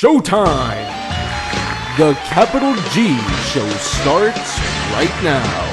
Showtime! The Capital G Show starts right now.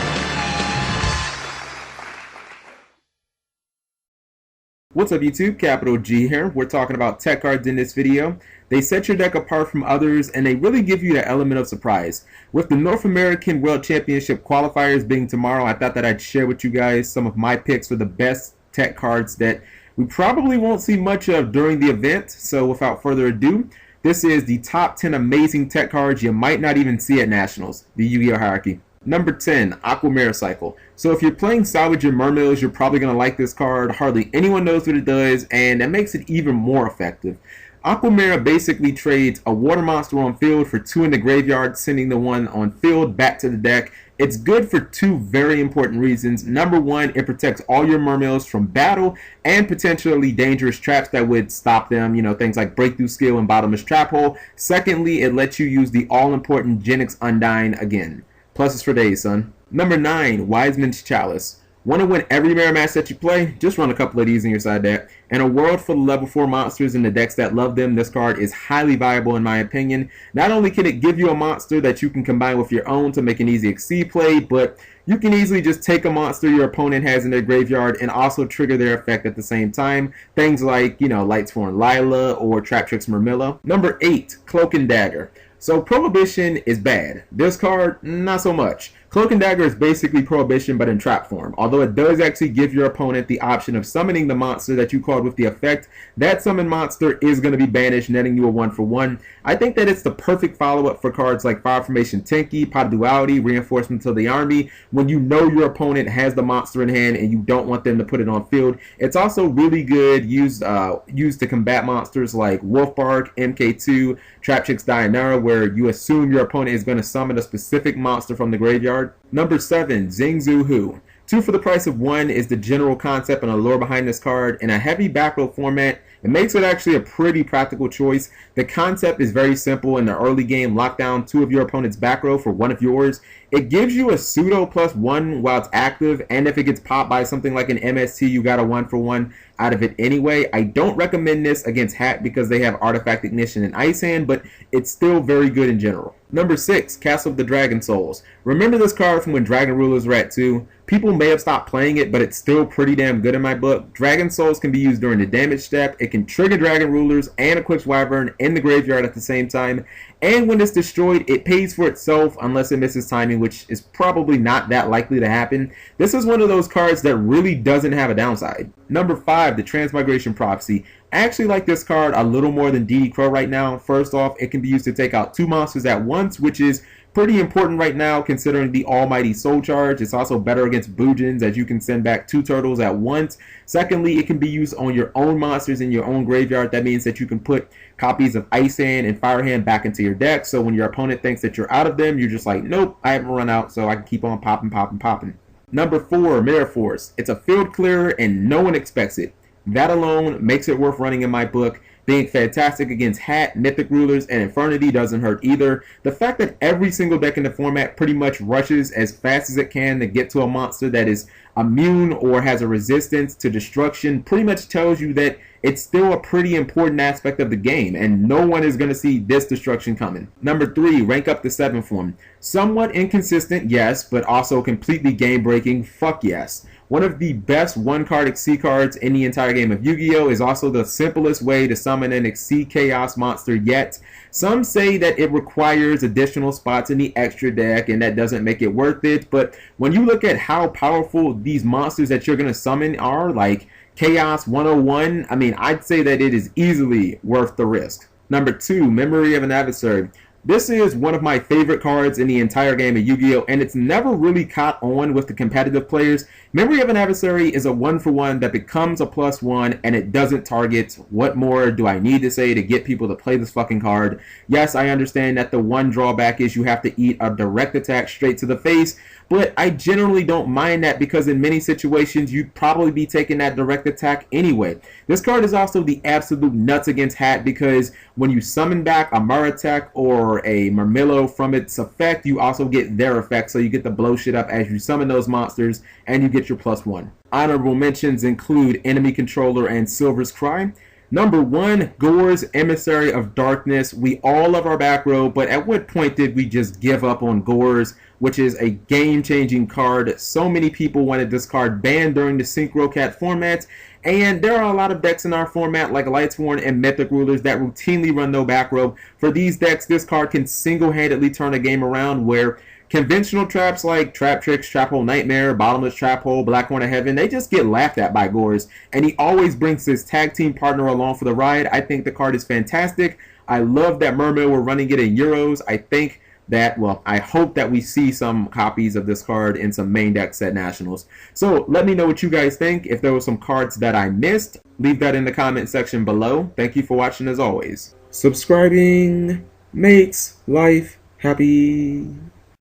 What's up YouTube, Capital G here. We're talking about tech cards in this video. They set your deck apart from others and they really give you the element of surprise. With the North American World Championship qualifiers being tomorrow, I thought that I'd share with you guys some of my picks for the best tech cards that we probably won't see much of during the event. So without further ado, this is the top 10 amazing tech cards you might not even see at Nationals, the Yugioh Hierarchy. Number 10, Aqua Cycle. So if you're playing Salvage your Mermills, you're probably going to like this card. Hardly anyone knows what it does, and that makes it even more effective. Aqua basically trades a water monster on field for 2 in the graveyard, sending the one on field back to the deck. It's good for 2 very important reasons. Number 1, it protects all your Mermills from battle and potentially dangerous traps that would stop them, you know, things like Breakthrough Skill and Bottomless Trap Hole. Secondly, it lets you use the all-important Genix Undying again. Pluses for days, son. Number 9, Wiseman's Chalice. Want to win every mirror match that you play? Just run a couple of these in your side deck. In a world full of level 4 monsters and the decks that love them, this card is highly viable in my opinion. Not only can it give you a monster that you can combine with your own to make an easy Exceed play, but you can easily just take a monster your opponent has in their graveyard and also trigger their effect at the same time. Things like, you know, Lightsworn Lila or Traptrix Murmillo. Number 8, Cloak and Dagger. So Prohibition is bad. This card, not so much. Cloak and Dagger is basically Prohibition but in trap form. Although it does actually give your opponent the option of summoning the monster that you called with the effect, that summoned monster is going to be banished, netting you a 1-for-1. I think that it's the perfect follow-up for cards like Fire Formation Tenki, Pot of Duality, Reinforcement to the Army, when you know your opponent has the monster in hand and you don't want them to put it on field. It's also really good used to combat monsters like Wolfbark, MK2, Traptrix Dianara, where you assume your opponent is going to summon a specific monster from the graveyard. Number 7, Xingzhu Hu. 2 for the price of 1 is the general concept and allure behind this card. In a heavy back row format, it makes it actually a pretty practical choice. The concept is very simple. In the early game, lock down 2 of your opponent's back row for 1 of yours. It gives you a pseudo +1 while it's active, and if it gets popped by something like an MST, you got a 1-for-1 out of it anyway. I don't recommend this against Hat because they have Artifact Ignition and Ice Hand, but it's still very good in general. Number 6, Castle of the Dragon Souls. Remember this card from when Dragon Rulers were at 2? People may have stopped playing it, but it's still pretty damn good in my book. Dragon Souls can be used during the damage step. It can trigger Dragon Rulers and Equips Wyvern in the graveyard at the same time. And when it's destroyed, it pays for itself unless it misses timing, which is probably not that likely to happen. This is one of those cards that really doesn't have a downside. Number 5, the Transmigration Prophecy. I actually like this card a little more than Dp-Ygo right now. First off, it can be used to take out 2 monsters at once, which is pretty important right now considering the almighty soul charge. It's also better against Boojins as you can send back 2 turtles at once. Secondly, it can be used on your own monsters in your own graveyard. That means that you can put copies of Ice Hand and Fire Hand back into your deck, so when your opponent thinks that you're out of them, you're just like, nope, I haven't run out, so I can keep on popping. Number 4, Mirror Force. It's a field clearer and no one expects it. That alone makes it worth running in my book. Being fantastic against Hat, Mythic Rulers, and Infernity doesn't hurt either. The fact that every single deck in the format pretty much rushes as fast as it can to get to a monster that is immune or has a resistance to destruction pretty much tells you that it's still a pretty important aspect of the game, and no one is going to see this destruction coming. Number 3, rank up the 7 form. Somewhat inconsistent, yes, but also completely game-breaking, fuck yes. One of the best 1-card Exceed cards in the entire game of Yu-Gi-Oh! Is also the simplest way to summon an Exceed Chaos monster yet. Some say that it requires additional spots in the extra deck and that doesn't make it worth it, but when you look at how powerful these monsters that you're going to summon are, like Chaos 101, I mean, I'd say that it is easily worth the risk. Number 2, Memory of an Adversary. This is one of my favorite cards in the entire game of Yu-Gi-Oh! And it's never really caught on with the competitive players. Memory of an Adversary is a 1-for-1 that becomes a +1 and it doesn't target. What more do I need to say to get people to play this fucking card? Yes, I understand that the one drawback is you have to eat a direct attack straight to the face, but I generally don't mind that because in many situations you'd probably be taking that direct attack anyway. This card is also the absolute nuts against Hat because when you summon back a Maratek or a Murmillo from its effect, you also get their effect, so you get to blow shit up as you summon those monsters and you get your +1. Honorable mentions include Enemy Controller and Silver's Cry. Number 1, Gore's Emissary of Darkness. We all love our back row, but at what point did we just give up on Gore's, which is a game-changing card? So many people wanted this card banned during the Synchro Cat formats, and there are a lot of decks in our format like Lightsworn and Mythic Rulers that routinely run no back row. For these decks, this card can single-handedly turn a game around where conventional traps like Trap Tricks, Trap Hole Nightmare, Bottomless Trap Hole, Black Horn of Heaven, they just get laughed at by Gore's, and he always brings his tag team partner along for the ride. I think the card is fantastic. I love that Mermaid were running it in Euros. I think that, well, I hope that we see some copies of this card in some main deck set nationals. So let me know what you guys think. If there were some cards that I missed, leave that in the comment section below. Thank you for watching as always. Subscribing makes life happy.